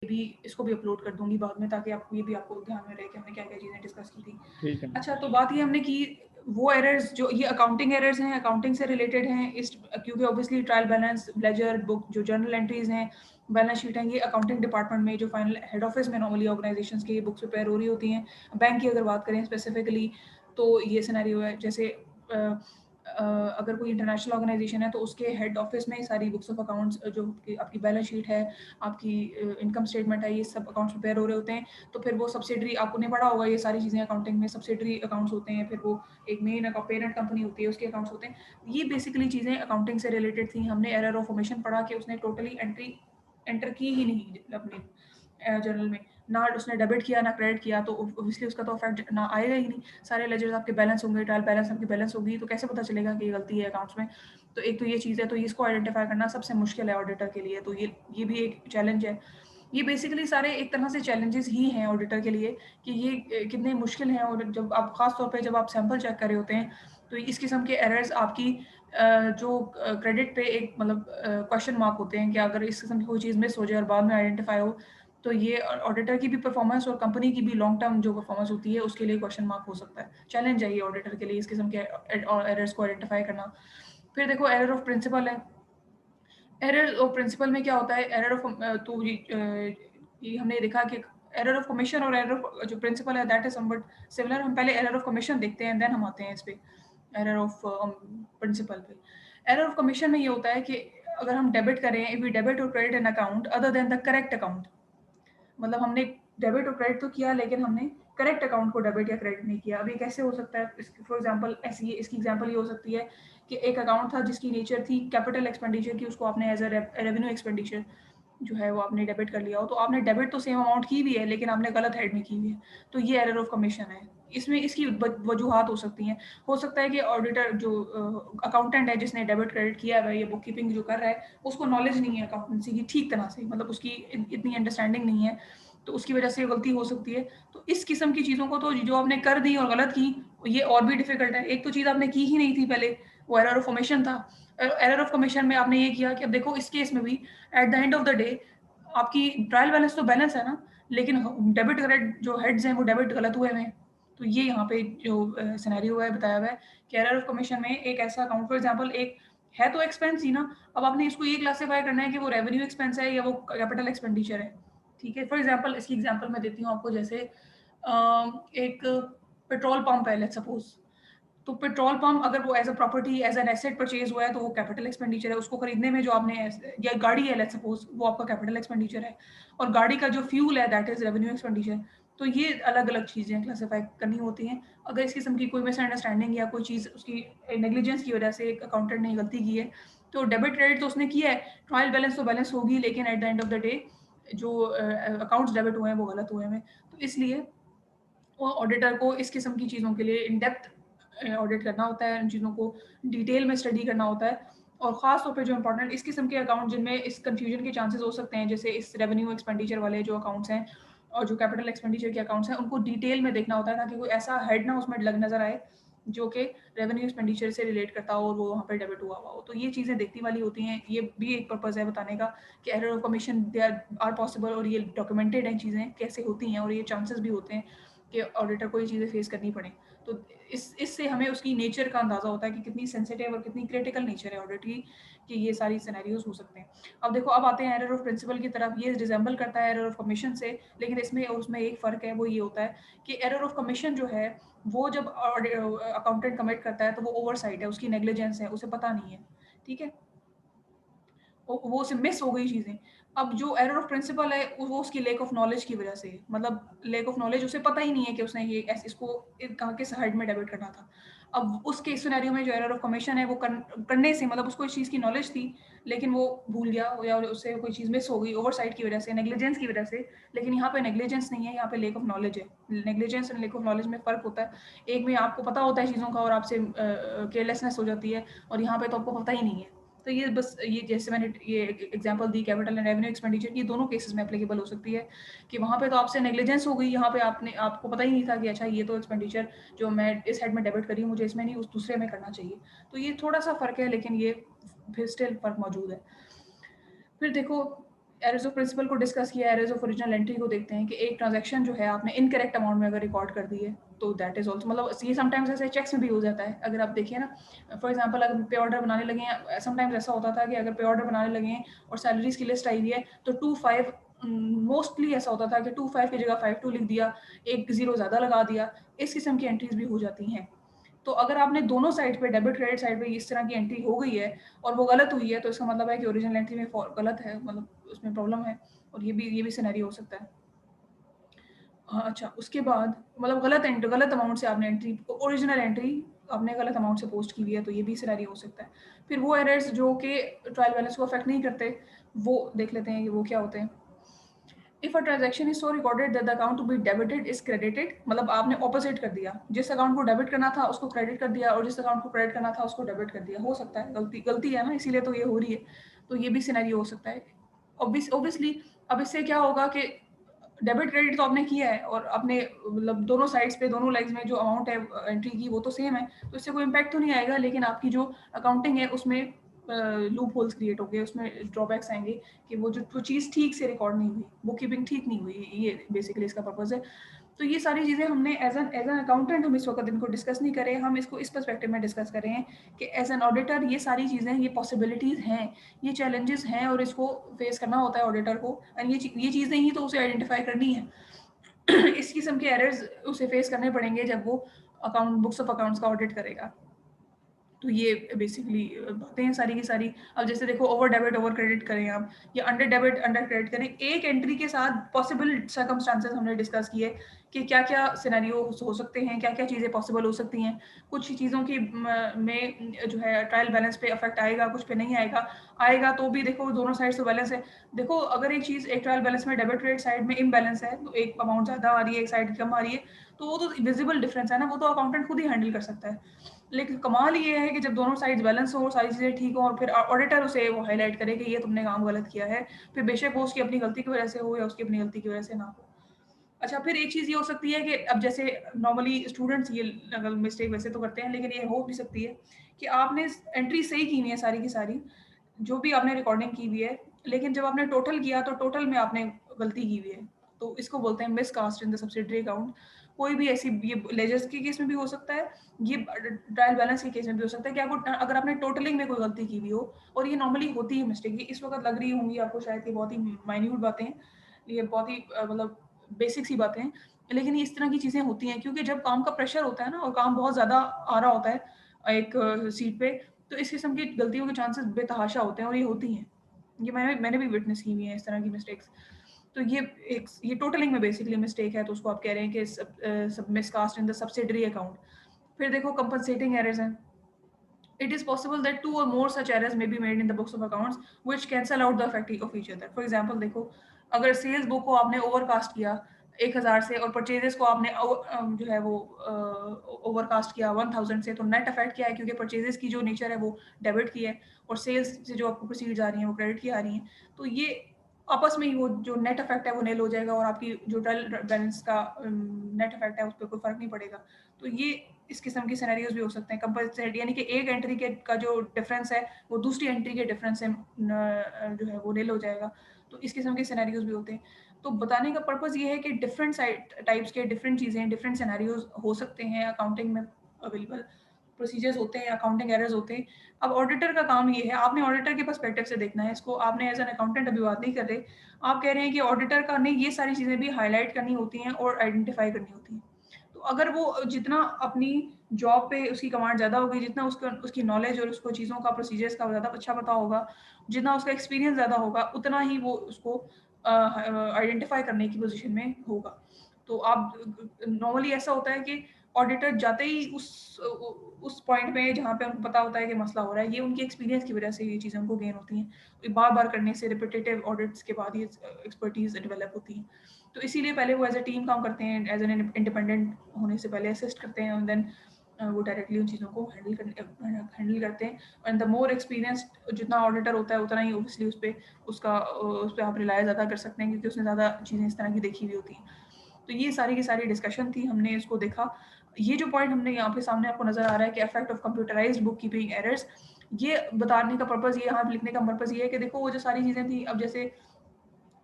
भी इसको भी अपलोड कर दूंगी बाद में, ताकि आपको ये भी आपको ध्यान में रहे कि हमने क्या क्या चीज़ें डिस्कस की थी। ठीक है। अच्छा, तो बात ये हमने की वो एरर्स जो ये अकाउंटिंग एरर्स हैं, अकाउंटिंग से रिलेटेड हैं, इस क्योंकि obviously trial balance, laser book, जो जर्नल एंट्रीज हैं, बैलेंस शीट हैं, ये अकाउंटिंग डिपार्टमेंट में जो फाइनल हेड ऑफिस में नॉर्मली ऑर्गेनाइजेशंस की ये बुक्स प्रिपेयर हो रही होती हैं। बैंक की अगर बात करें स्पेसिफिकली तो ये सिनेरियो है, जैसे अगर कोई इंटरनेशनल ऑर्गेनाइजेशन है तो उसके हेड ऑफिस में सारी बुक्स ऑफ अकाउंट्स, जो आपकी बैलेंस शीट है, आपकी इनकम स्टेटमेंट है, ये सब अकाउंट्स प्रिपेयर हो रहे होते हैं। तो फिर वो सब्सिडरी, आपको नहीं पढ़ा होगा ये सारी चीज़ें, अकाउंटिंग में सब्सिडरी अकाउंट्स होते हैं, फिर वो एक मेन पेरेंट कंपनी होती है, उसके अकाउंट्स होते हैं। ये बेसिकली चीज़ें अकाउंटिंग से रिलेटेड थी। हमने एरर ऑफ ओमिशन पढ़ा कि उसने टोटली एंट्री एंटर की ही नहीं अपने जर्नल में, ना उसने डेबिट किया ना क्रेडिट किया, तो ऑब्वियसली उसका तो इफेक्ट ना आएगा ही नहीं। सारे लेजर्स आपके बैलेंस होंगे, ट्रायल बैलेंस आपकी बैलेंस होगी, तो कैसे पता चलेगा कि ये गलती है अकाउंट्स में। तो एक तो ये चीज़ है, तो इसको आइडेंटिफाई करना सबसे मुश्किल है ऑडिटर के लिए, तो ये भी एक चैलेंज है। ये बेसिकली सारे एक तरह से चैलेंजेस ही हैं ऑडिटर के लिए कि ये कितने मुश्किल हैं, और जब आप खास तौर पे जब आप सैंपल चेक कर रहे होते हैं, तो इस किस्म के एरर्स आपकी जो क्रेडिट पे एक मतलब क्वेश्चन मार्क होते हैं कि अगर इस किस्म की कोई चीज़ मिस हो जाए और बाद में आइडेंटिफाई हो, तो ये ऑडिटर की भी परफॉर्मेंस और कंपनी की भी लॉन्ग टर्म जो परफॉर्मेंस होती है उसके लिए क्वेश्चन मार्क हो सकता है। चैलेंज है ये ऑडिटर के लिए इस किस्म के एरर्स को आइडेंटिफाई करना। फिर देखो एरर ऑफ प्रिंसिपल है। एरर ऑफ प्रिंसिपल में क्या होता है, एरर ऑफ तो ये हमने देखा कि एरर ऑफ कमीशन और एरर ऑफ जो प्रिंसिपल है दैट इज समवट सिमिलर। हम पहले एरर ऑफ कमीशन देखते हैं, देन हम आते हैं इस पे एरर ऑफ प्रिंसिपल पे। एरर ऑफ कमीशन में ये होता है कि अगर हम डेबिट करें, इफ वी डेबिट और credit an account other than the correct account, मतलब हमने डेबिट और क्रेडिट तो किया लेकिन हमने करेक्ट अकाउंट को डेबिट या क्रेडिट नहीं किया। अब ये कैसे हो सकता है, फॉर एग्जांपल ऐसी इसकी एग्जांपल ये हो सकती है कि एक अकाउंट था जिसकी नेचर थी कैपिटल एक्सपेंडिचर की, उसको आपने एज अ रेवेन्यू एक्सपेंडिचर जो है वो आपने डेबिट कर लिया हो, तो आपने डेबिट तो सेम अमाउंट की भी है लेकिन आपने गलत हेड में की हुई है, तो ये एरर ऑफ कमीशन है। इसमें इसकी वजूहत हो सकती हैं। हो सकता है कि ऑडिटर जो अकाउंटेंट है जिसने डेबिट क्रेडिट किया है या बुक कीपिंग जो कर रहा है उसको नॉलेज नहीं है अकाउंटेंसी की ठीक तरह से, मतलब उसकी इतनी अंडरस्टैंडिंग नहीं है, तो उसकी वजह से गलती हो सकती है। तो इस किस्म की चीज़ों को तो जो आपने कर दी और गलत की, ये और भी डिफिकल्ट है। एक तो चीज़ आपने की ही नहीं थी पहले, वो एरर ऑफ ओमिशन था। एरर ऑफ कमीशन में आपने ये किया कि अब देखो इस केस में भी eight the end of the day आपकी ट्रायल बैलेंस तो बैलेंस है ना, लेकिन डेबिट क्रेडिट जो हेड्स हैं वो डेबिट गलत हुए हैं। तो ये यहाँ पे जो सिनेरियो है बताया हुआ है कि एरर ऑफ कमीशन में एक ऐसा अकाउंट, फॉर एग्जांपल एक है तो एक्सपेंस ही ना, अब आपने इसको ये क्लासिफाई करना है कि वो रेवेन्यू एक्सपेंस है या वो कैपिटल एक्सपेंडिचर है। ठीक है, फॉर एग्जांपल इसकी एग्जांपल मैं देती हूँ आपको, जैसे एक पेट्रोल पंप है लेट्स सपोज। तो पेट्रोल पंप अगर वो as a property as an asset purchase हुआ है तो वो कैपिटल एक्सपेंडिचर है। उसको खरीदने में जो आपने या गाड़ी है लेट्स सपोज, वो आपका कैपिटल एक्सपेंडिचर है, और गाड़ी का जो फ्यूल है दैट इज रेवेन्यू एक्सपेंडिचर। तो ये अलग अलग चीज़ें क्लासीफाई करनी होती हैं। अगर इस किस्म की कोई मिसअंडरस्टैंडिंग या कोई चीज़ उसकी नेग्लिजेंस की वजह से एक अकाउंटेंट ने गलती की है, तो डेबिट क्रेडिट तो उसने किया है, ट्रायल बैलेंस तो बैलेंस होगी, लेकिन eight the end of the day जो अकाउंट्स डेबिट हुए हैं वो गलत हुए हैं। तो इसलिए वो ऑडिटर को इस किस्म की चीज़ों के लिए इन डेप्थ ऑडिट करना होता है, इन चीज़ों को डिटेल में स्टडी करना होता है। और ख़ास तौर पे जो इम्पोर्टेंट इस किस्म के अकाउंट जिनमें इस कन्फ्यूजन के चांसेस हो सकते हैं, जैसे इस रेवेन्यू एक्सपेंडिचर वाले जो अकाउंट्स हैं और जो कैपिटल एक्सपेंडिचर के अकाउंट्स हैं, उनको डिटेल में देखना होता है ताकि कोई ऐसा हेड ना उसमें लग नज़र आए जो कि रेवेन्यू एक्सपेंडिचर से रिलेट करता हो और वो वहाँ पे डेबिट हुआ हुआ हो। तो ये चीज़ें देखने वाली होती हैं। ये भी एक पर्पज़ है बताने का कि error of commission they are possible, और ये डॉक्यूमेंटेड हैं चीज़ें कैसे होती हैं, और ये चांसेस भी होते हैं कि ऑडिटर को ये चीज़ें फेस करनी पड़े। तो इससे हमें उसकी नेचर का अंदाज़ा होता है कि कितनी सेंसिटिव और कितनी क्रिटिकल नेचर है ऑडिट की, कि ये सारी सिनेरियोज हो सकते हैं। अब देखो अब आते हैं एरर ऑफ प्रिंसिपल की तरफ। ये रिजेंबल करता है एरर ऑफ कमीशन से, लेकिन इसमें और उसमें एक फ़र्क है, वो ये होता है कि एरर ऑफ कमीशन जो है वो जब अकाउंटेंट कमिट करता है तो वो ओवरसाइट है, उसकी नेग्लिजेंस है, उसे पता नहीं है। ठीक है, वो उससे मिस हो गई चीज़ें। अब जो एरर ऑफ प्रिंसिपल है वो उसकी लैक ऑफ नॉलेज की वज़ह से, मतलब लैक ऑफ नॉलेज, उसे पता ही नहीं है कि उसने ये इसको कहाँ किस हेड में डेबिट करना था। अब उसके सिनेरियो में जो एरर ऑफ कमीशन है वो करने से, मतलब उसको इस चीज़ की नॉलेज थी लेकिन वो भूल गया या उससे कोई चीज़ मिस हो गई ओवरसाइट की वज़ह से, नेग्लिजेंस की वज़ह से। लेकिन यहाँ पे नेग्लिजेंस नहीं है, यहाँ पे लैक ऑफ नॉलेज है। नेग्लिजेंस और लैक ऑफ नॉलेज में फ़र्क होता है। एक में आपको पता होता है चीज़ों का और आपसे केयरलेसनेस हो जाती है, और यहाँ पे तो आपको पता ही नहीं है। तो ये बस ये जैसे मैंने ये example the capital and revenue expenditure की, दोनों केसेस में एप्लीकेबल हो सकती है कि वहाँ पे तो आपसे नेग्लिजेंस हो गई, यहाँ पे आपको पता ही नहीं था कि अच्छा ये तो एक्सपेंडिचर जो मैं इस हेड में डेबिट करी हूँ मुझे इसमें नहीं उस दूसरे में करना चाहिए। तो ये थोड़ा सा फ़र्क है, लेकिन ये फिर स्टिल फ़र्क मौजूद है। फिर देखो एरर्स ऑफ प्रिंसिपल को डिस्कस किया, एरर्स ऑफ ओरिजिनल एंट्री को देखते हैं कि एक ट्रांजैक्शन जो है आपने इनकरेक्ट अमाउंट में अगर रिकॉर्ड कर दी है तो दैट इज ऑल्सो, मतलब ये समटाइम्स ऐसे चेक्स में भी हो जाता है। अगर आप देखिए ना, फॉर एग्जांपल अगर पे ऑर्डर बनाने लगे हैं, समटाइम्स ऐसा होता था कि अगर पे ऑर्डर बनाने लगे हैं और सैलरीज की लिस्ट आई हुई है तो 2-5, मोस्टली ऐसा होता था कि 2-5 की जगह 5-2 लिख दिया, एक जीरो ज़्यादा लगा दिया, इस किस्म की एंट्रीज भी हो जाती हैं। तो अगर आपने दोनों साइड पे, डेबिट क्रेडिट साइड पे इस तरह की एंट्री हो गई है और वो गलत हुई है, तो इसका मतलब है कि ओरिजिनल एंट्री में गलत है, मतलब उसमें प्रॉब्लम है, और ये भी सिनेरियो हो सकता है। हाँ, अच्छा, उसके बाद मतलब गलत अमाउंट से आपने एंट्री, ओरिजिनल एंट्री आपने गलत अमाउंट से पोस्ट की हुई है, तो ये भी सिनेरियो हो सकता है। फिर वो एरर्स जो कि ट्रायल बैलेंस को अफेक्ट नहीं करते, वो देख लेते हैं कि वो क्या होते हैं। If a transaction is so recorded that the account to be debited is credited, मतलब आपने ऑपोजिट कर दिया, जिस अकाउंट को डेबिट करना था उसको क्रेडिट कर दिया और जिस अकाउंट को क्रेडिट करना था उसको डेबिट कर दिया। हो सकता है गलती गलती है ना, इसीलिए तो ये हो रही है, तो ये भी सिनेरियो हो सकता है। ऑब्वियसली अब इससे क्या होगा कि डेबिट क्रेडिट तो आपने किया है और आपने मतलब दोनों साइड्स पे, दोनों लेग्स में जो अमाउंट है एंट्री की वो तो सेम है, तो इससे कोई इम्पैक्ट तो नहीं आएगा, लेकिन आपकी जो अकाउंटिंग है उसमें लूप होल्स क्रिएट हो गए, उसमें ड्रॉबैक्स आएंगे कि वो चीज़ ठीक से रिकॉर्ड नहीं हुई, बुक कीपिंग ठीक नहीं हुई, ये बेसिकली इसका पर्पज़ है। तो ये सारी चीज़ें हमने एज एन अकाउंटेंट हम इस वक्त इनको डिस्कस नहीं करें, हम इसको इस पर्सपेक्टिव में डिस्कस कर रहे हैं कि एज एन ऑडिटर ये सारी चीज़ें, ये पॉसिबिलिटीज़ हैं, ये चैलेंजेस हैं और इसको फेस करना होता है ऑडिटर को, एंड ये चीज़ें ही तो उसे आइडेंटिफाई करनी है। इस किस्म के एरर्स उसे फेस करने पड़ेंगे जब वो अकाउंट बुक्स ऑफ अकाउंट्स का ऑडिट करेगा। तो ये बेसिकली बातें हैं सारी की सारी। अब जैसे देखो, ओवर डेबिट ओवर क्रेडिट करें आप, या अंडर डेबिट अंडर क्रेडिट करें, एक एंट्री के साथ पॉसिबल सर्कमस्टांसेस हमने डिस्कस किए कि क्या क्या सिनेरियो हो सकते हैं, क्या क्या चीज़ें पॉसिबल हो सकती हैं। कुछ चीज़ों की में जो है ट्रायल बैलेंस पे अफेक्ट आएगा, कुछ पे नहीं आएगा। आएगा तो भी देखो दोनों साइड से बैलेंस है। देखो अगर एक चीज़ एक ट्रायल बैलेंस में डेबिट क्रेडिट साइड में इम्बैलेंस है, तो एक अमाउंट ज़्यादा आ रही है, एक साइड कम आ रही है, तो वो तो विजिबल डिफरेंस है ना, वो तो अकाउंटेंट खुद ही हैंडल कर सकता है। लेकिन कमाल ये है कि जब दोनों साइड्स बैलेंस हो, सारी चीज़ें ठीक हों और फिर ऑडिटर उसे वो हाईलाइट करे कि ये तुमने काम गलत किया है, फिर बेशक वो उसकी अपनी गलती की वजह से हो या उसकी अपनी गलती की वजह से ना हो। अच्छा, फिर एक चीज़ ये हो सकती है कि अब जैसे नॉर्मली स्टूडेंट्स ये अगर मिस्टेक वैसे तो करते हैं, लेकिन ये हो भी सकती है कि आपने एंट्री सही की हुई है सारी की सारी, जो भी आपने रिकॉर्डिंग की हुई है, लेकिन जब आपने टोटल किया तो टोटल में आपने गलती की हुई है। तो इसको बोलते हैं miscast in the subsidiary account. कोई भी ऐसी, ये लेजर्स के केस में भी हो सकता है, ये ट्रायल बैलेंस के केस में भी हो सकता है कि आपको अगर आपने टोटलिंग में कोई गलती की हुई हो, और ये नॉर्मली होती है मिस्टेक, ये इस वक्त लग रही होंगी आपको शायद, ये बहुत ही माइन्यूट बातें हैं, ये बहुत ही मतलब बेसिक सी बातें हैं, लेकिन ये इस तरह की चीज़ें होती हैं क्योंकि जब काम का प्रेशर होता है ना और काम बहुत ज़्यादा आ रहा होता है एक सीट पे, तो इस किस्म की गलतियों के चांसेस बेतहाशा होते हैं और ये होती हैं। ये मैंने भी विटनेस की हुई है इस तरह की मिस्टेक्स। तो ये टोटलिंग में बेसिकली मिस्टेक है, तो उसको आप कह रहे हैं कि सब miscast in the subsidiary account. फिर देखो कंपनसेटिंग एरर्स हैं। It is possible that two or more such errors may be made in the books of accounts which cancel out the effect of each other. For example, देखो अगर sales book को आपने overcast किया 1000 से और purchases को आपने जो है वो ओवरकास्ट किया 1000 से, तो नेट इफेक्ट क्या है, क्योंकि परचेजेस की जो नेचर है वो डेबिट की है और सेल्स से जो आपको प्रोसीड्स आ रही हैं वो क्रेडिट की आ रही हैं, तो ये आपस में ही वो जो नेट इफेक्ट है वो नील हो जाएगा और आपकी जो ट्रायल बैलेंस का नेट इफेक्ट है उस पर कोई फर्क नहीं पड़ेगा। तो ये इस किस्म के सिनेरियोज भी हो सकते हैं। कंपलसेट यानी कि एक एंट्री के का जो डिफरेंस है वो दूसरी एंट्री के डिफरेंस से जो है वो नील हो जाएगा। तो इस किस्म के सिनेरियोज भी होते हैं। तो बताने का पर्पस ये है कि डिफरेंट साइड टाइप्स के डिफरेंट चीज़ें, डिफरेंट सिनेरियोज हो सकते हैं अकाउंटिंग में, अवेलेबल प्रोसीजर्स होते हैं, अकाउंटिंग एरर्स होते हैं। अब ऑडिटर का काम ये है, आपने ऑडिटर के पर्सपेक्टिव से देखना है इसको, आपने एज एन अकाउंटेंट अभी बात नहीं कर रहे, आप कह रहे हैं कि ऑडिटर का ने ये सारी चीज़ें भी हाईलाइट करनी होती हैं और आइडेंटिफाई करनी होती हैं। तो अगर वो जितना अपनी जॉब पे उसकी कमांड ज़्यादा होगी, जितना उसका उसकी नॉलेज और उसको चीज़ों का प्रोसीजर्स का ज़्यादा अच्छा पता होगा, जितना उसका एक्सपीरियंस ज़्यादा होगा, उतना ही वो उसको आइडेंटिफाई करने की पोजीशन में होगा। तो आप नॉर्मली ऐसा होता है कि ऑडिटर जाते ही उस पॉइंट पे जहाँ पे उनको पता होता है कि मसला हो रहा है, ये उनकी एक्सपीरियंस की वजह से ये चीज़ें उनको गेन होती हैं। बार-बार करने से रिपिटेटिव ऑडिट्स के बाद ये एक्सपर्टीज़ डेवलप होती हैं। तो इसीलिए पहले वो एज़ अ टीम काम करते हैं, एज़ एन इंडिपेंडेंट होने से पहले असिस्ट करते हैं, एंड देन वो डायरेक्टली उन चीज़ों को हैंडल करते हैं। एंड द मोर एक्सपीरियंस्ड जितना ऑडिटर होता है उतना ही ऑब्वियसली उस पे आप रिलाय ज़्यादा कर सकते हैं क्योंकि उसने ज़्यादा चीज़ें इस तरह की देखी हुई होती हैं। तो ये सारी की सारी डिस्कशन थी, हमने इसको देखा। ये जो पॉइंट हमने यहाँ पे सामने आपको नज़र आ रहा है कि effect of computerised book keeping errors, ये बताने का पर्पज़, ये यहाँ पे लिखने का पर्पज़ ये है कि देखो वो जो सारी चीज़ें थी, अब जैसे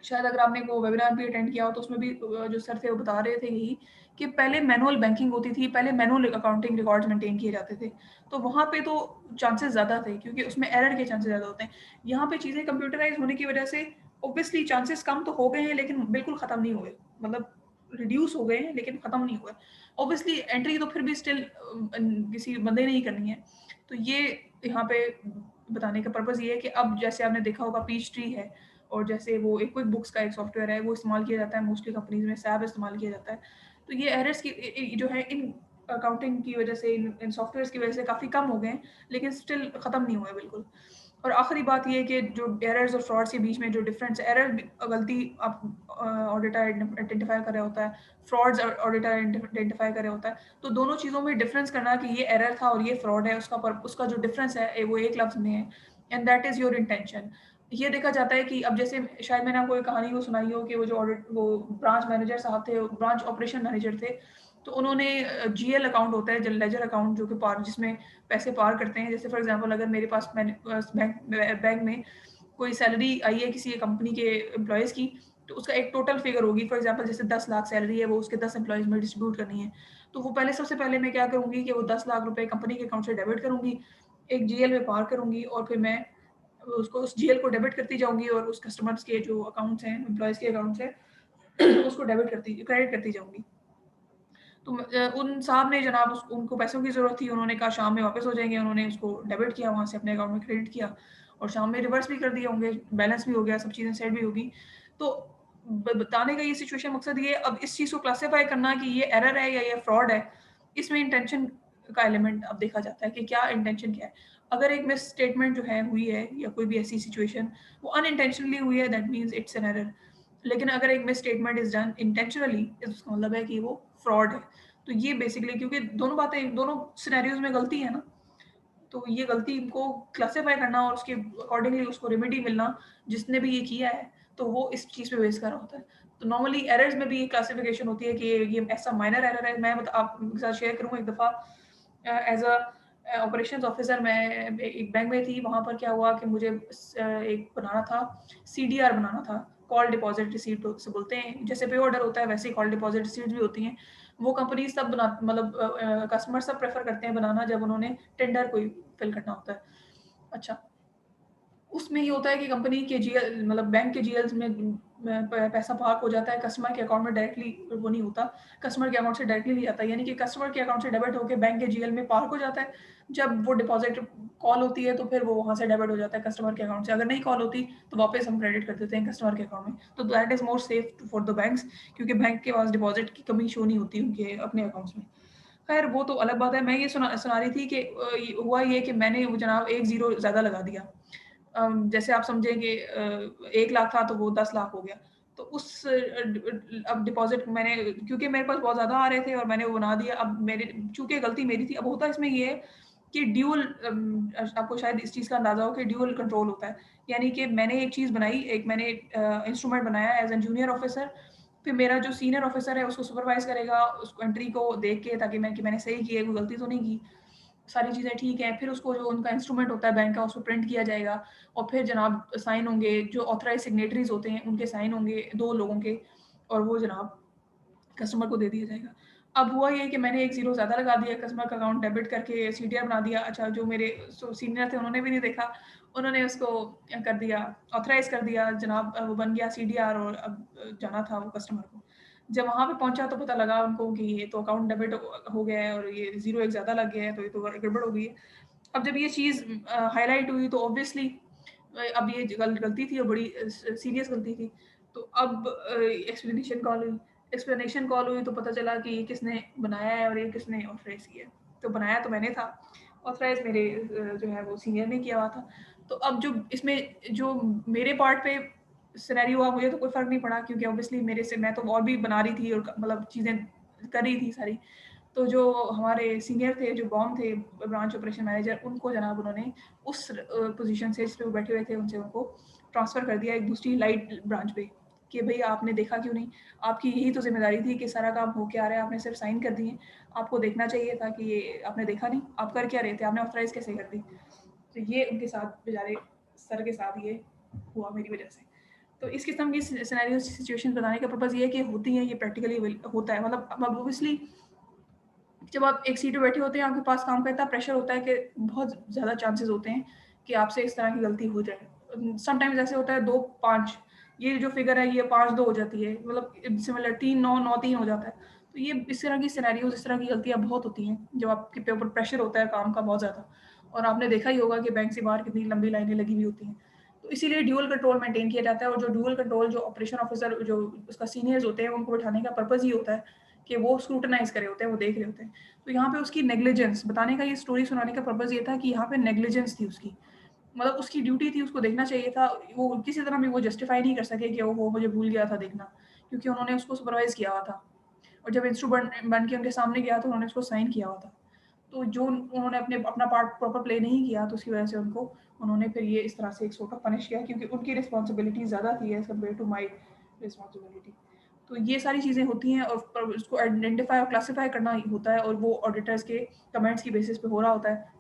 शायद अगर आपने वो वेबिनार भी अटेंड किया हो तो उसमें भी जो सर थे वो बता रहे थे यही कि पहले मैनुअल बैंकिंग होती थी, पहले मैनुअल अकाउंटिंग रिकॉर्ड्स मेंटेन किए जाते थे, तो वहाँ पे तो चांसेस ज़्यादा थे क्योंकि उसमें एरर के चांसेस ज़्यादा होते हैं। यहाँ पे चीज़ें कंप्यूटराइज होने की वजह से ऑब्वियसली चांसेस कम तो हो गए हैं लेकिन बिल्कुल ख़त्म नहीं हुए, मतलब रिड्यूस हो गए हैं लेकिन ख़त्म नहीं हुए। ऑब्वियसली एंट्री तो फिर भी स्टिल किसी बंदे ने ही करनी है। तो ये यहाँ पे बताने का पर्पज़ ये है कि अब जैसे आपने देखा होगा पीच ट्री है और जैसे वो एक क्विक बुक्स का एक सॉफ्टवेयर है वो इस्तेमाल किया जाता है मोस्टली कंपनीज में, सैप इस्तेमाल किया जाता है। तो ये एरर्स की जो है इन अकाउंटिंग की वजह से इन सॉफ्टवेयर्स की वजह से काफ़ी कम हो गए हैं लेकिन स्टिल ख़त्म नहीं हुए बिल्कुल। और आखिरी बात ये है कि जो एरर्स और फ्रॉड्स के बीच में जो डिफरेंस है, एरर गलती आप ऑडिटर आइडेंटिफाई कर रहा होता है, फ्रॉड्स ऑडिटर आइडेंटिफाई कर रहा होता है, तो दोनों चीज़ों में डिफरेंस करना कि ये एरर था और ये फ्रॉड है, उसका जो डिफरेंस है वो एक लफ्ज़ में है, and that is your intention. ये देखा जाता है कि अब जैसे शायद मैंने आपको एक कहानी वो सुनाई हो कि वो ब्रांच मैनेजर साहब थे, ब्रांच ऑपरेशन मैनेजर थे, तो उन्होंने जीएल अकाउंट होता है, लेजर अकाउंट जो कि पार जिसमें पैसे पार करते हैं। जैसे फॉर एग्जांपल अगर मेरे पास मैंने बैंक में कोई सैलरी आई है किसी कंपनी के एम्प्लॉयज़ की, तो उसका एक टोटल फिगर होगी। फॉर एग्जांपल जैसे 10 लाख सैलरी है, वो उसके 10 एम्प्लॉयज़ में डिस्ट्रीब्यूट करनी है। तो वो पहले सबसे पहले मैं क्या करूँगी कि वो 10 लाख रुपए कंपनी के अकाउंट से डेबिट करूँगी, एक जीएल में पार करूँगी और फिर मैं उसको उस जीएल को डेबिट करती जाऊँगी और उस कस्टमर्स के जो अकाउंट्स हैं, एम्प्लॉयज़ के अकाउंट्स हैं उसको क्रेडिट करती जाऊँगी। तो उन साहब ने जनाब उनको पैसों की ज़रूरत थी, उन्होंने कहा शाम में वापस हो जाएँगे, उन्होंने उसको डेबिट किया वहाँ से अपने अकाउंट में क्रेडिट किया और शाम में रिवर्स भी कर दिए होंगे, बैलेंस भी हो गया, सब चीज़ें सेट भी होगी। तो बताने का ये सिचुएशन मकसद ये है, अब इस चीज़ को क्लासिफ़ाई करना कि ये एरर है या ये फ्रॉड है, इसमें इंटेंशन का एलिमेंट अब देखा जाता है कि क्या इंटेंशन क्या है। अगर एक मिस स्टेटमेंट जो है हुई है या कोई भी ऐसी सिचुएशन वो अनइंटेंशनली हुई है, that means it's an error. लेकिन अगर एक miss statement is done intentionally, इसका मतलब है कि वो फ्रॉड है। तो ये बेसिकली क्योंकि दोनों बातें दोनों सिनेरियोज़ में गलती है ना, तो ये गलती को क्लासिफ़ाई करना और उसके अकॉर्डिंगली उसको रेमेडी मिलना, जिसने भी ये किया है, तो वो इस चीज़ पे बेस कर रहा होता है। तो नॉर्मली एरर्स में भी ये क्लासिफ़िकेशन होती है कि ये ऐसा माइनर एरर है। मैं आपके साथ शेयर करूँ एक दफ़ा एज़ अ ऑपरेशंस ऑफिसर मैं एक बैंक में थी, वहाँ पर क्या हुआ कि मुझे एक बनाना था, सीडीआर बनाना था, कॉल डिपॉज़िट रिसीप्ट उसे बोलते हैं। जैसे पे ऑर्डर होता है वैसे ही कॉल डिपॉज़िट रिसीप्ट भी होती हैं। वो कंपनीज़ तब बना मतलब कस्टमर सब प्रेफ़र करते हैं बनाना जब उन्होंने टेंडर कोई फ़िल करना होता है। अच्छा, उसमें ये होता है कि कंपनी के जीएल मतलब बैंक के जीएल्स में पैसा पार्क हो जाता है, कस्टमर के अकाउंट में डायरेक्टली वो नहीं होता, कस्टमर के अकाउंट से डायरेक्टली नहीं जाता, यानी कि कस्टमर के अकाउंट से डेबिट होके बैंक के जीएल में पार्क हो जाता है। जब वो डिपॉज़िट कॉल होती है तो फिर वो वहाँ से डेबिट हो जाता है कस्टमर के अकाउंट से, अगर नहीं कॉल होती तो वापस हम क्रेडिट कर देते हैं कस्टमर के अकाउंट में। तो that is more safe for the banks क्योंकि बैंक के पास डिपॉज़िट की कमी शो नहीं होती उनके अपने अकाउंट्स में। खैर वो तो अलग बात है, मैं ये सुना रही थी कि हुआ ये कि मैंने वो जनाब 1 ज़ीरो ज़्यादा लगा दिया। जैसे आप समझें कि 1 लाख था तो वो 10 लाख हो गया। तो अब डिपॉज़िट मैंने क्योंकि मेरे पास बहुत ज़्यादा आ रहे थे और मैंने वो बना दिया। अब मेरे चूँकि गलती मेरी थी, अब होता इसमें ये है कि आपको शायद इस चीज़ का अंदाज़ा हो कि ड्यूल कंट्रोल होता है। यानी कि मैंने एक चीज़ बनाई, एक मैंने इंस्ट्रूमेंट बनाया एज़ अ जूनियर ऑफ़िसर, फिर मेरा जो सीनियर ऑफ़िसर है उसको सुपरवाइज़ करेगा, उस एंट्री को देख के ताकि मैंने सही की है, कोई गलती तो नहीं की। सारी चीज़ें ठीक हैं, फिर उसको जो उनका इंस्ट्रूमेंट होता है बैंक का उसको प्रिंट किया जाएगा और फिर जनाब साइन होंगे, जो ऑथराइज़्ड सिग्नेटरीज़ होते हैं उनके साइन होंगे 2 लोगों के और वो जनाब कस्टमर को दे दिया जाएगा। अब हुआ ये कि मैंने 1 ज़ीरो ज़्यादा लगा दिया, कस्टमर का अकाउंट डेबिट करके सीडीआर बना दिया। अच्छा जो मेरे सीनियर थे उन्होंने भी नहीं देखा, उन्होंने उसको कर दिया, ऑथराइज़ कर दिया जनाब वो बन गया सीडीआर और अब जाना था वो कस्टमर को। जब वहाँ पे पहुँचा तो पता लगा उनको कि ये तो अकाउंट डेबिट हो गया है और ये ज़ीरो एक ज़्यादा लग गया है, तो ये तो गड़बड़ हो गई है। अब जब ये चीज़ हाइलाइट हुई तो ऑब्वियसली अब ये गलती थी और बड़ी सीरियस गलती थी। तो अब एक्सप्लेनेशन कॉल हुई तो पता चला कि ये किसने बनाया है और ये किसने ऑथराइज़ किया है। तो बनाया तो मैंने था, ऑथराइज़ मेरे जो है वो सीनियर ने किया हुआ था। तो अब जो इसमें जो मेरे पार्ट पे सिनेरियो हुआ मुझे तो कोई फ़र्क नहीं पड़ा क्योंकि ऑब्वियसली मेरे से मैं तो और भी बना रही थी और मतलब चीज़ें कर रही थी सारी। तो जो हमारे सीनियर थे, जो बॉम थे ब्रांच ऑपरेशन मैनेजर, उनको जनाब उन्होंने उस पोज़ीशन से जिस पे वो बैठे हुए थे, उनसे उनको ट्रांसफ़र कर दिया एक दूसरी लाइट ब्रांच पे कि भई आपने देखा क्यों नहीं? आपकी यही तो ज़िम्मेदारी थी कि सारा काम हो क्या रहा है, आपने सिर्फ़ साइन कर दिए। आपको देखना चाहिए था कि ये आपने देखा नहीं, आप कर क्या रहे थे? आपने ऑथराइज़ कैसे कर दी? तो ये उनके साथ बेचारे सर के साथ ये हुआ मेरी वज़ह से। तो इस किस्म की सिनेरियो सिचुएशन बताने का पर्पज़ ये है कि होती हैं, ये प्रैक्टिकली होता है। मतलब अब ऑब्वियसली जब आप एक सीट पे बैठे होते हैं, आपके पास काम का इतना प्रेशर होता है कि बहुत ज़्यादा चांसेस होते हैं कि आपसे इस तरह की गलती हो जाए। समटाइम्स ऐसे होता है 2-5, ये जो फिगर है ये 5-2 हो जाती है, मतलब सिमिलर 3-9, 9-3 हो जाता है। तो ये इस तरह की सिनेरियोज़, इस तरह की गलतियाँ बहुत होती हैं जब आपके ऊपर प्रेशर होता है काम का बहुत ज़्यादा। और आपने देखा ही होगा कि बैंक से बाहर कितनी लंबी लाइनें लगी हुई होती हैं। तो इसीलिए ड्यूअल कंट्रोल मेंटेन किया जाता है, और जो ड्यूअल कंट्रोल जो ऑपरेशन ऑफिसर जो उसका सीनियर्स होते हैं, उनको बिठाने का पर्पज़ ये होता है कि वो स्क्रूटनाइज़ करे होते हैं, वो देख रहे होते हैं। तो यहाँ पे उसकी नेग्लिजेंस बताने का, ये स्टोरी सुनाने का पर्पज़ ये था कि यहाँ पे नेग्लिजेंस थी उसकी। मतलब उसकी ड्यूटी थी, उसको देखना चाहिए था। वो किसी तरह भी वो जस्टिफाई नहीं कर सके कि ओहो मुझे भूल गया था देखना, क्योंकि उन्होंने उसको सुपरवाइज़ किया हुआ था। और जब इंस्ट्रूमेंट बन के उनके सामने गया तो उन्होंने उसको साइन किया हुआ था। तो जो उन्होंने अपना पार्ट प्रॉपर प्ले नहीं किया, तो उसकी वजह से उन्होंने फिर ये इस तरह से एक सॉर्ट ऑफ पनिश किया, क्योंकि उनकी रिस्पॉन्सिबिलिटी ज़्यादा थी as compare to my responsibility. तो ये सारी चीज़ें होती हैं, और उसको आइडेंटिफाई और क्लासिफाई करना होता है, और वो ऑडिटर्स के कमेंट्स की बेसिस पे हो रहा होता है।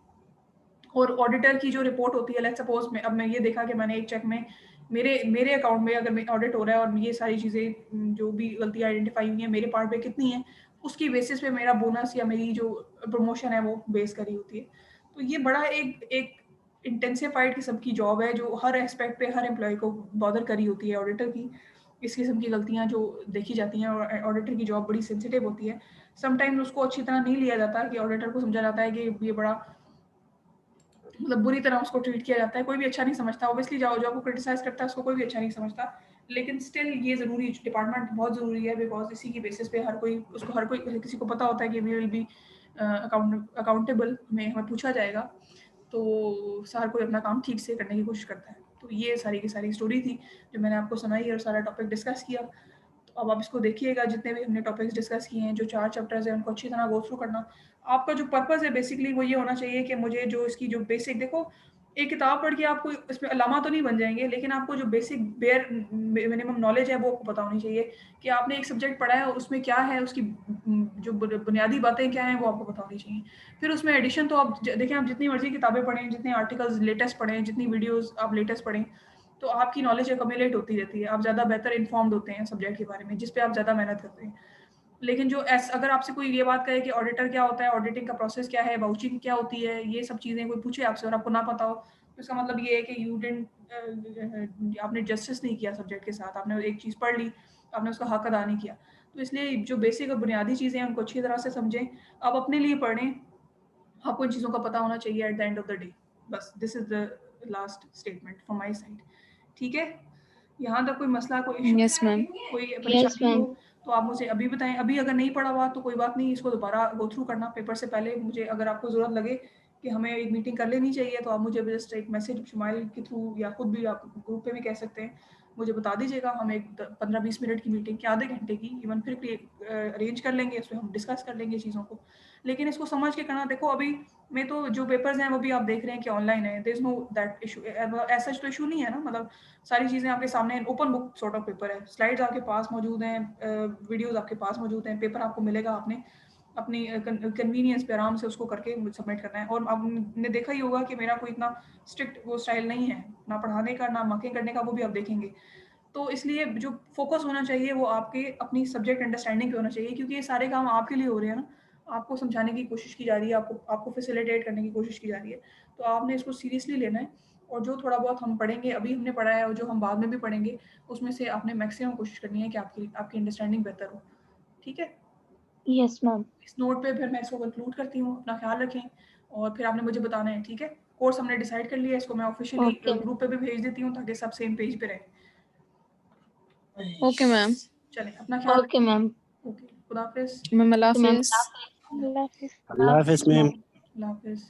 और ऑडिटर की जो रिपोर्ट होती है, लेट्स सपोज मैं अब मैं ये देखा कि मैंने एक चेक में मेरे मेरे अकाउंट में अगर ऑडिट हो रहा है और ये सारी चीज़ें जो भी गलतियाँ आइडेंटिफाई हुई हैं मेरे पार्ट पे कितनी हैं, उसकी बेसिस पे मेरा बोनस या मेरी जो प्रमोशन है वो बेस करी होती है। तो ये बड़ा एक एक इंटेंसिफाइड किस्म की जॉब है, जो हर एस्पेक्ट पे हर एम्प्लॉय को बॉदर करी होती है ऑडिटर की। इस किस्म की गलतियाँ जो देखी जाती हैं, और ऑडिटर की जॉब बड़ी सेंसिटिव होती है। समटाइम्स उसको अच्छी तरह नहीं लिया जाता, कि ऑडिटर को समझा जाता है कि ये बड़ा मतलब बुरी तरह उसको ट्रीट किया जाता है, कोई भी अच्छा नहीं समझता। ऑब्वियसली जो आपको क्रिटिसाइज़ करता है उसको कोई भी अच्छा नहीं समझता, लेकिन स्टिल ये ज़रूरी डिपार्टमेंट बहुत ज़रूरी है, बिकॉज़ इसी की बेसिस पे हर कोई किसी को पता होता है कि वी विल बी अकाउंटेबल, हमें पूछा जाएगा, तो हर कोई अपना काम ठीक से करने की कोशिश करता है। तो ये सारी की सारी स्टोरी थी जो मैंने आपको सुनाई और सारा टॉपिक डिस्कस किया। तो अब आप इसको देखिएगा, जितने भी हमने टॉपिक्स डिस्कस किए हैं, जो 4 चैप्टर्स हैं उनको अच्छी तरह गो थ्रू करना। आपका जो पर्पस है बेसिकली वो ये होना चाहिए कि मुझे जो इसकी जो बेसिक, देखो एक किताब पढ़ के आपको इसमें अल्लामा तो नहीं बन जाएंगे, लेकिन आपको जो बेसिक बेयर मिनिमम नॉलेज है वो आपको पता होनी चाहिए कि आपने एक सब्जेक्ट पढ़ा है उसमें क्या है, उसकी जो बुनियादी बातें क्या हैं वो आपको पता होनी चाहिए। फिर उसमें एडिशन तो आप देखें, आप जितनी मर्जी किताबें पढ़ें, जितने आर्टिकल्स लेटेस्ट पढ़ें, जितनी वीडियोज़ आप लेटेस्ट पढ़ें, तो आपकी नॉलेज एकम्युलेट होती रहती है, आप ज़्यादा बेहतर इन्फॉर्म्ड होते हैं सब्जेक्ट के बारे में, जिस पे आप ज़्यादा मेहनत करते हैं। लेकिन अगर आपसे कोई ये बात कहे कि ऑडिटर क्या होता है, ऑडिटिंग का प्रोसेस क्या है, वाउचिंग क्या होती है, ये सब चीज़ें कोई पूछे आपसे और आपको ना पता हो, तो इसका मतलब ये है कि यू डिडंट आपने जस्टिस नहीं किया सब्जेक्ट के साथ, आपने एक चीज़ पढ़ ली, आपने उसका हक अदा नहीं किया। तो इसलिए जो बेसिक और बुनियादी चीज़ें हैं उनको अच्छी तरह से समझें, आप अपने लिए पढ़ें, आपको इन चीज़ों का पता होना चाहिए at the end of the day. बस this is the last statement from my side. ठीक है? यहाँ तक कोई मसला, कोई इश्यू, यस मैम। कोई यस परेशानी मैम। हो तो आप मुझे अभी बताएँ। अभी अगर नहीं पढ़ा हुआ तो कोई बात नहीं, इसको दोबारा गो थ्रू करना पेपर से पहले। मुझे अगर आपको ज़रूरत लगे कि हमें एक मीटिंग कर लेनी चाहिए, तो आप मुझे जस्ट एक मैसेज शुमाइल के थ्रू या खुद भी आप ग्रुप पे भी कह सकते हैं, मुझे बता दीजिएगा। हम एक 15-20 मिनट की मीटिंग की, आधे घंटे की इवन फिर भी अरेंज कर लेंगे, उसमें हम डिस्कस कर लेंगे चीज़ों को। लेकिन इसको समझ के करना। देखो अभी में तो जो पेपर्स हैं वो भी आप देख रहे हैं कि ऑनलाइन है, there is no that issue, ऐसा तो इश्यू नहीं है ना, मतलब सारी चीज़ें आपके सामने open book sort of paper है, स्लाइड्स आपके पास मौजूद हैं, वीडियोज़ आपके पास मौजूद हैं, पेपर आपको मिलेगा, आपने अपनी कन्वीनियंस पे आराम से उसको करके सबमिट करना है। और आपने देखा ही होगा कि मेरा कोई इतना स्ट्रिक्ट वो स्टाइल नहीं है, ना पढ़ाने का, ना मार्किंग करने का, वो भी आप देखेंगे। तो इसलिए जो फ़ोकस होना चाहिए वो आपके अपनी सब्जेक्ट अंडरस्टैंडिंग पे होना चाहिए, क्योंकि ये सारे काम आपके लिए हो रहे हैं ना, आपको समझाने की कोशिश की जा रही है, आपको आपको फैसिलिटेट करने की कोशिश की जा रही है। तो आपने इसको सीरियसली लेना है, और जो थोड़ा बहुत हम पढ़ेंगे, अभी हमने पढ़ा है और जो हम बाद में भी पढ़ेंगे, उसमें से आपने मैक्सिमम कोशिश करनी है कि आपकी आपकी अंडरस्टैंडिंग बेहतर हो। ठीक है? Yes ma'am. इस नोट पे फिर मैं इसको कंक्लूड करती हूँ। अपना ख़्याल रखें, और फिर आपने मुझे बताना है, ठीक है? कोर्स हमने डिसाइड कर लिया है, इसको मैं ऑफ़िशियली ओके। ग्रुप पे भी भेज देती हूँ ताकि सब सेम पेज पे रहें। Okay ma'am. चलें, अपना ख़्याल ओके रखें। मैम। ओके, खुदा हाफ़िज़। मैम अल्लाह हाफिज। अल्लाह हाफिज़ मैम। अल्लाह हाफ़िज़।